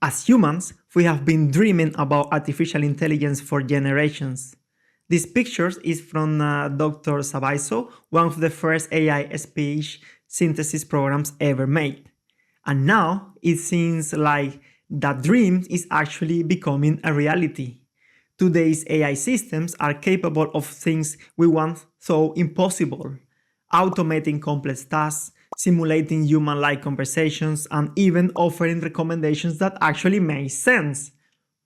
As humans, we have been dreaming about artificial intelligence for generations. This picture is from Dr. Sabaiso, one of the first AI speech synthesis programs ever made. And now it seems like that dream is actually becoming a reality. Today's AI systems are capable of things we once thought impossible: automating complex tasks, simulating human-like conversations, and even offering recommendations that actually make sense.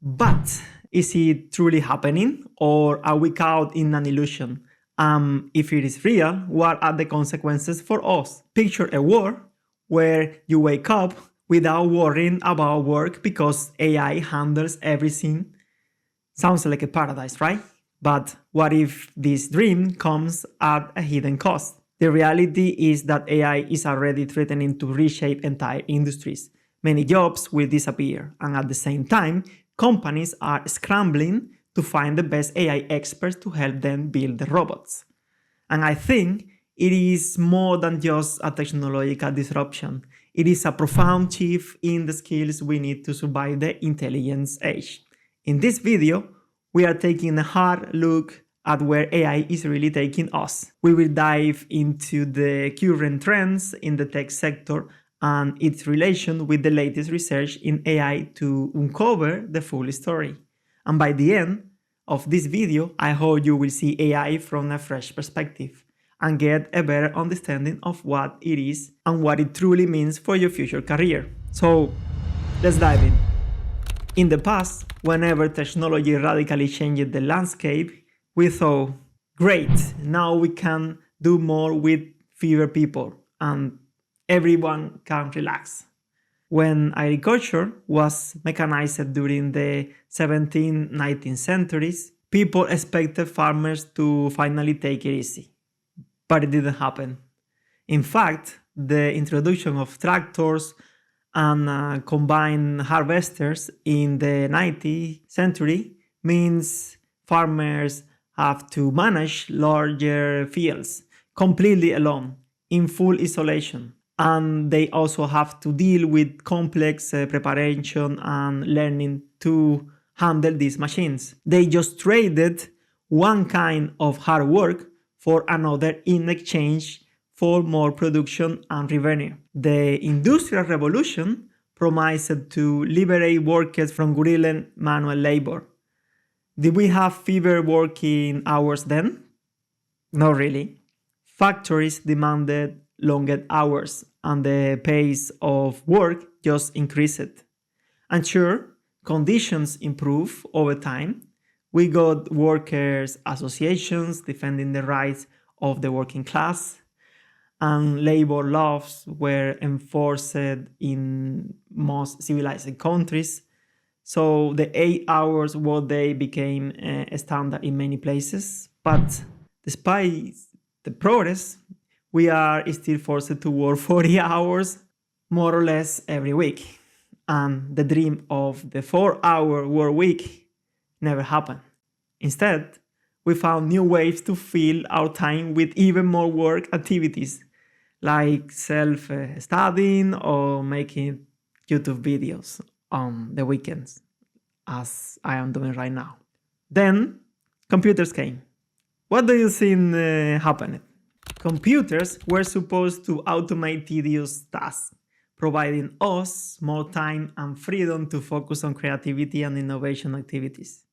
But is it truly happening, or are we caught in an illusion? If it is real, what are the consequences for us? Picture a world where you wake up without worrying about work because AI handles everything. Sounds like a paradise, right? But what if this dream comes at a hidden cost? The reality is that AI is already threatening to reshape entire industries. Many jobs will disappear, and at the same time, companies are scrambling to find the best AI experts to help them build the robots. And I think it is more than just a technological disruption. It is a profound shift in the skills we need to survive the intelligence age. In this video, we are taking a hard look at where AI is really taking us. We will dive into the current trends in the tech sector and its relation with the latest research in AI to uncover the full story. And by the end of this video, I hope you will see AI from a fresh perspective and get a better understanding of what it is and what it truly means for your future career. So, let's dive in. In the past, whenever technology radically changed the landscape, we thought, great, now we can do more with fewer people and everyone can relax. When agriculture was mechanized during the 17th, 19th centuries, people expected farmers to finally take it easy. But it didn't happen. In fact, the introduction of tractors and combined harvesters in the 19th century means farmers have to manage larger fields completely alone, in full isolation. And they also have to deal with complex preparation and learning to handle these machines. They just traded one kind of hard work for another in exchange for more production and revenue. The Industrial Revolution promised to liberate workers from grueling manual labor. Did we have fewer working hours then? Not really. Factories demanded longer hours and the pace of work just increased. And sure, conditions improve over time. We got workers' associations defending the rights of the working class, and labor laws were enforced in most civilized countries. So the 8 hours workday became a standard in many places. But despite the progress, we are still forced to work 40 hours more or less every week. And the dream of the 4-hour work week never happened. Instead, we found new ways to fill our time with even more work activities, like self-studying or making YouTube videos on the weekends, as I am doing right now. Then, computers came. What do you think happened? Computers were supposed to automate tedious tasks, providing us more time and freedom to focus on creativity and innovation activities.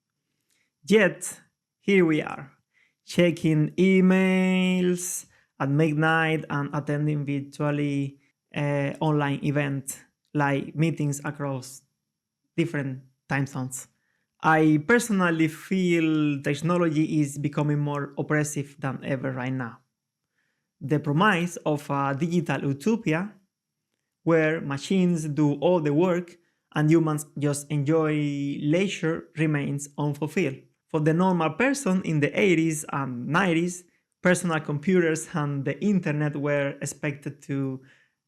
Yet, here we are, checking emails at midnight and attending virtually online events like meetings across different time zones. I personally feel technology is becoming more oppressive than ever right now. The promise of a digital utopia where machines do all the work and humans just enjoy leisure remains unfulfilled. For the normal person in the 80s and 90s, personal computers and the internet were expected to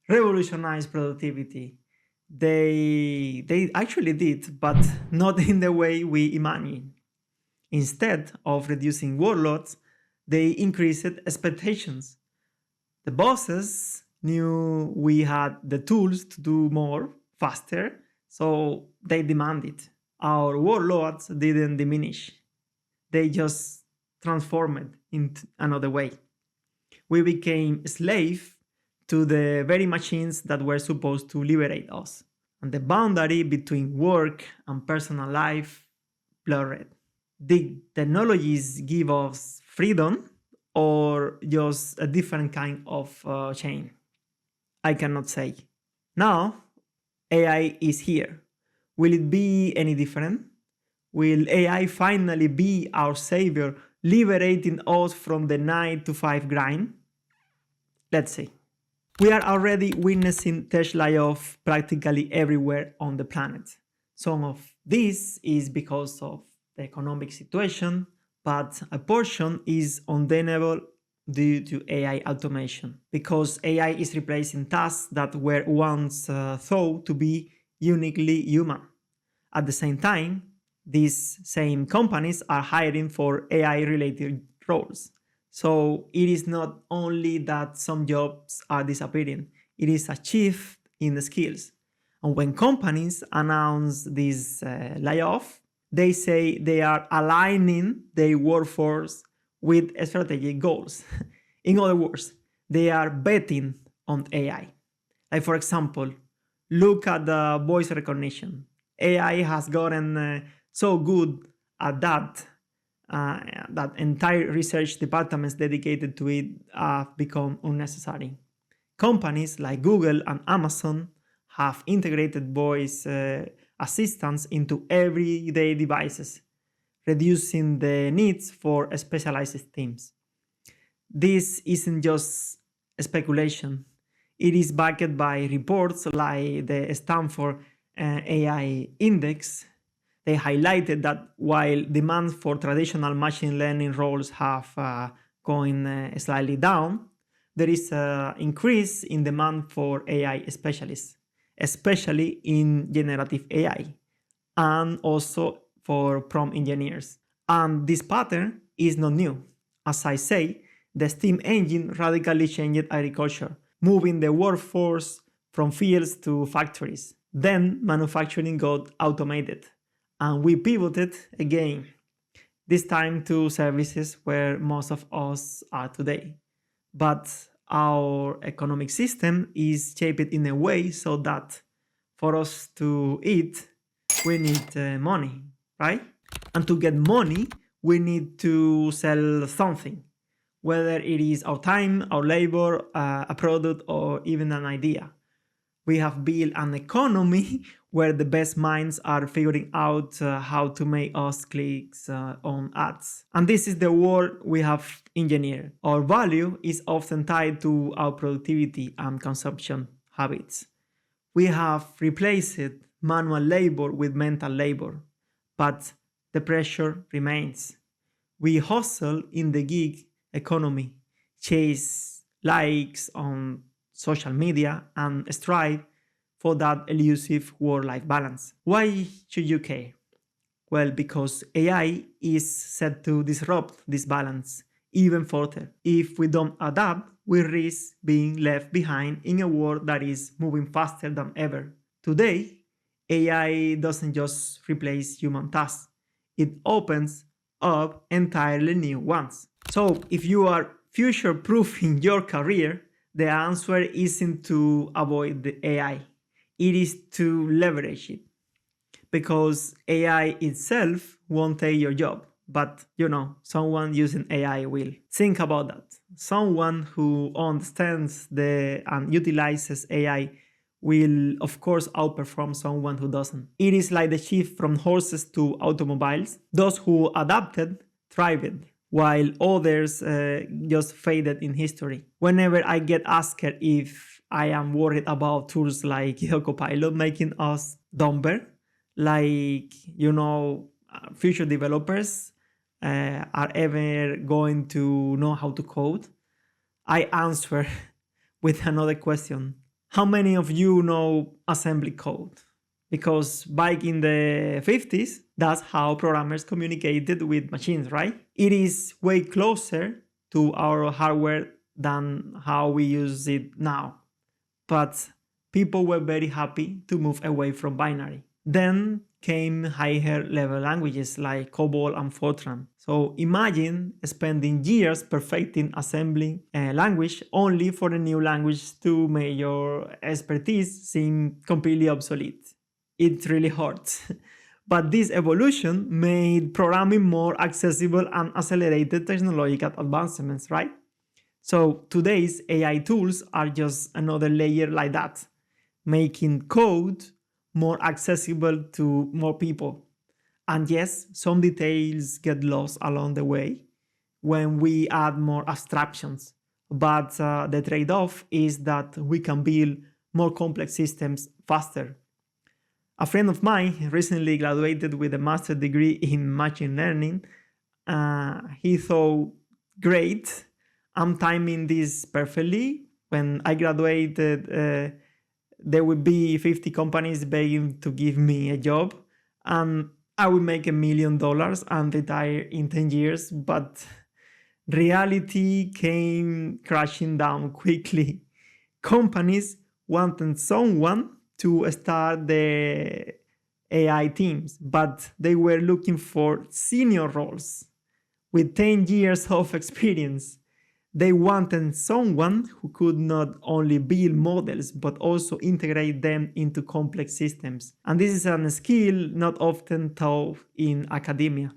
revolutionize productivity. They actually did, but not in the way we imagine. Instead of reducing workloads, they increased expectations. The bosses knew we had the tools to do more faster, So they demanded. Our warlords didn't diminish. They just transformed into another way. We became slaves to the very machines that were supposed to liberate us. And the boundary between work and personal life blurred. Did technologies give us freedom or just a different kind of chain? I cannot say. Now, AI is here. Will it be any different? Will AI finally be our savior, liberating us from the 9 to 5 grind? Let's see. We are already witnessing tech layoff practically everywhere on the planet. Some of this is because of the economic situation, but a portion is undeniable due to AI automation, because AI is replacing tasks that were once thought to be uniquely human. At the same time, these same companies are hiring for AI related roles. So it is not only that some jobs are disappearing, it is a shift in the skills. And when companies announce this layoff, they say they are aligning their workforce with strategic goals. In other words, they are betting on AI. Like, for example, look at the voice recognition. AI has gotten so good at that entire research departments dedicated to it have become unnecessary. Companies like Google and Amazon have integrated voice assistants into everyday devices, reducing the needs for specialized teams. This isn't just speculation. It is backed by reports like the Stanford AI Index. They highlighted that while demand for traditional machine learning roles have gone slightly down, there is an increase in demand for AI specialists, especially in generative AI, and also for prompt engineers. And this pattern is not new. As I say, the steam engine radically changed agriculture, moving the workforce from fields to factories. Then manufacturing got automated, and we pivoted again, this time to services where most of us are today. But our economic system is shaped in a way so that for us to eat, we need money, right? And to get money, we need to sell something, whether it is our time, our labor, a product, or even an idea. We have built an economy where the best minds are figuring out how to make us clicks on ads. And this is the world we have engineered. Our value is often tied to our productivity and consumption habits. We have replaced manual labor with mental labor, but the pressure remains. We hustle in the gig economy, chase likes on social media, and strive for that elusive work-life balance. Why should you care? Well, because AI is set to disrupt this balance even further. If we don't adapt, we risk being left behind in a world that is moving faster than ever. Today, AI doesn't just replace human tasks, it opens up entirely new ones. So, if you are future proofing your career, the answer isn't to avoid the AI, it is to leverage it. Because AI itself won't take your job, but someone using AI will. Think about that. Someone who understands and utilizes AI will, of course, outperform someone who doesn't. It is like the shift from horses to automobiles. Those who adapted thrived, while others just faded in history. Whenever I get asked if I am worried about tools like Copilot making us dumber, like, future developers are ever going to know how to code, I answer with another question. How many of you know assembly code? Because back in the 50s, that's how programmers communicated with machines, right? It is way closer to our hardware than how we use it now. But people were very happy to move away from binary. Then came higher level languages like COBOL and Fortran. So imagine spending years perfecting assembling a language only for the new language to make your expertise seem completely obsolete. It really hurts. But this evolution made programming more accessible and accelerated technological advancements, right? So today's AI tools are just another layer like that, making code more accessible to more people. And yes, some details get lost along the way when we add more abstractions. But the trade off is that we can build more complex systems faster. A friend of mine recently graduated with a master's degree in machine learning. He thought, great, I'm timing this perfectly. When I graduated, there would be 50 companies begging to give me a job, and I would make $1 million and retire in 10 years. But reality came crashing down quickly. Companies wanted someone to start the AI teams, but they were looking for senior roles with 10 years of experience. They wanted someone who could not only build models but also integrate them into complex systems. And this is a skill not often taught in academia.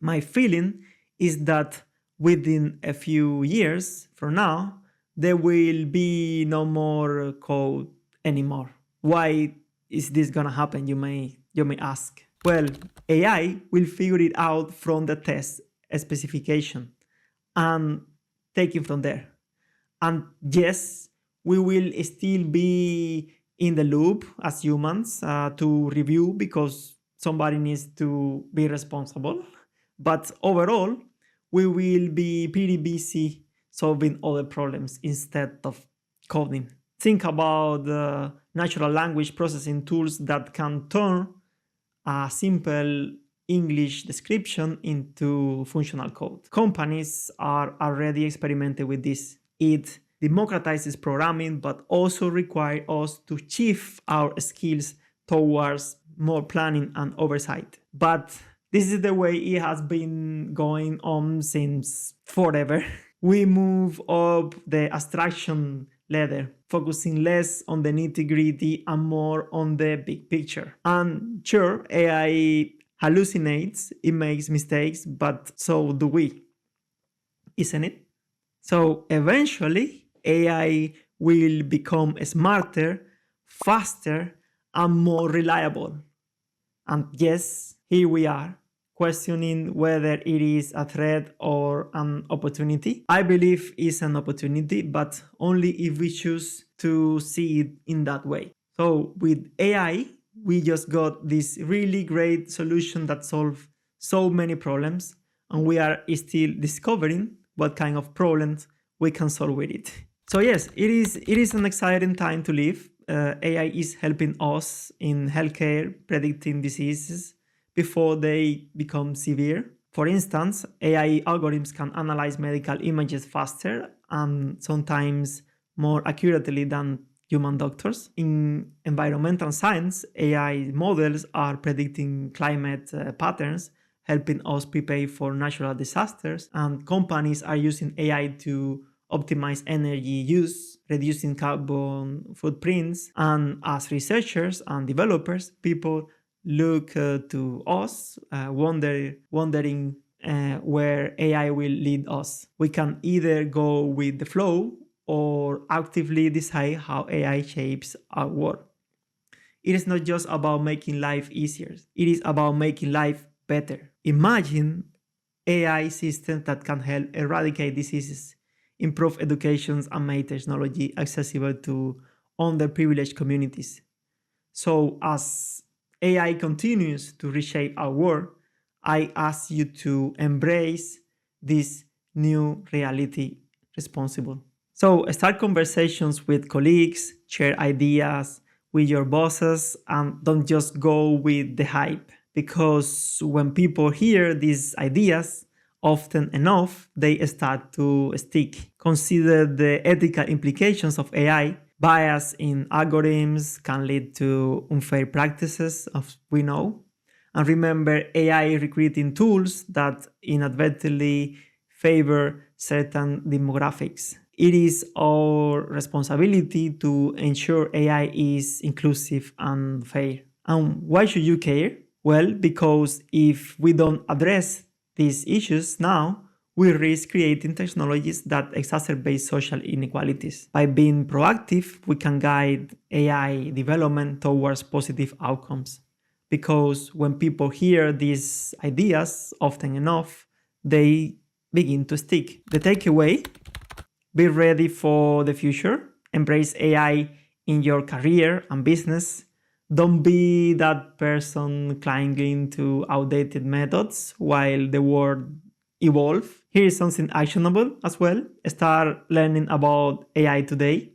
My feeling is that within a few years from now, there will be no more code anymore. Why is this gonna happen? You may ask. Well, AI will figure it out from the test specification and take it from there. And yes, we will still be in the loop as humans to review because somebody needs to be responsible. But overall, we will be pretty busy solving other problems instead of coding. Think about the natural language processing tools that can turn a simple English description into functional code. Companies are already experimenting with this. It democratizes programming, but also requires us to shift our skills towards more planning and oversight. But this is the way it has been going on since forever. We move up the abstraction ladder, focusing less on the nitty-gritty and more on the big picture. And sure, AI hallucinates, it makes mistakes, but so do we, isn't it? So eventually, AI will become smarter, faster, and more reliable. And yes, here we are, questioning whether it is a threat or an opportunity. I believe it's an opportunity, but only if we choose to see it in that way. So with AI, we just got this really great solution that solves so many problems, and we are still discovering what kind of problems we can solve with it. So yes, it is an exciting time to live. AI is helping us in healthcare, predicting diseases before they become severe. For instance, AI algorithms can analyze medical images faster and sometimes more accurately than human doctors. In environmental science, AI models are predicting climate patterns, helping us prepare for natural disasters, and companies are using AI to optimize energy use, reducing carbon footprints. And as researchers and developers, people look to us, wondering where AI will lead us. We can either go with the flow or actively decide how AI shapes our world. It is not just about making life easier, it is about making life better. Imagine AI systems that can help eradicate diseases, improve education, and make technology accessible to underprivileged communities. So as AI continues to reshape our world, I ask you to embrace this new reality responsible. So start conversations with colleagues, share ideas with your bosses, and don't just go with the hype. Because when people hear these ideas, often enough, they start to stick. Consider the ethical implications of AI. Bias in algorithms can lead to unfair practices, as we know. And remember, AI recruiting tools that inadvertently favor certain demographics. It is our responsibility to ensure AI is inclusive and fair. And why should you care? Well, because if we don't address these issues now, we risk creating technologies that exacerbate social inequalities. By being proactive, we can guide AI development towards positive outcomes. Because when people hear these ideas often enough, they begin to stick. The takeaway: be ready for the future, embrace AI in your career and business. Don't be that person clinging to outdated methods while the world evolves. Here is something actionable as well. Start learning about AI today.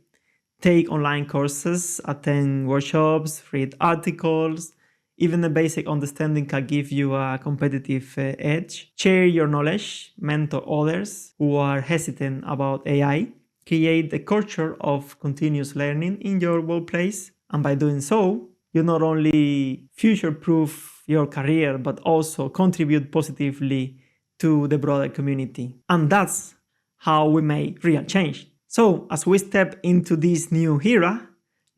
Take online courses, attend workshops, read articles. Even a basic understanding can give you a competitive edge. Share your knowledge, mentor others who are hesitant about AI. Create a culture of continuous learning in your workplace. And by doing so, you not only future proof your career, but also contribute positively to the broader community. And that's how we make real change. So, as we step into this new era,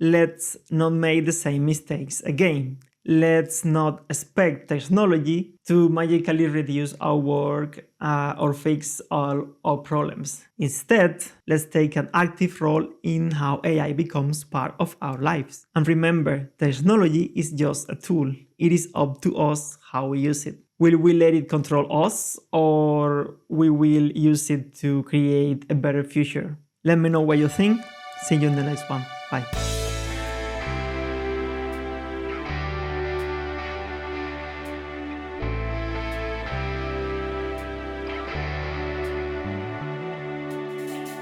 let's not make the same mistakes again. Let's not expect technology to magically reduce our work or fix all our problems. Instead, let's take an active role in how AI becomes part of our lives. And remember, technology is just a tool. It is up to us how we use it. Will we let it control us, or we will use it to create a better future? Let me know what you think. See you in the next one. Bye.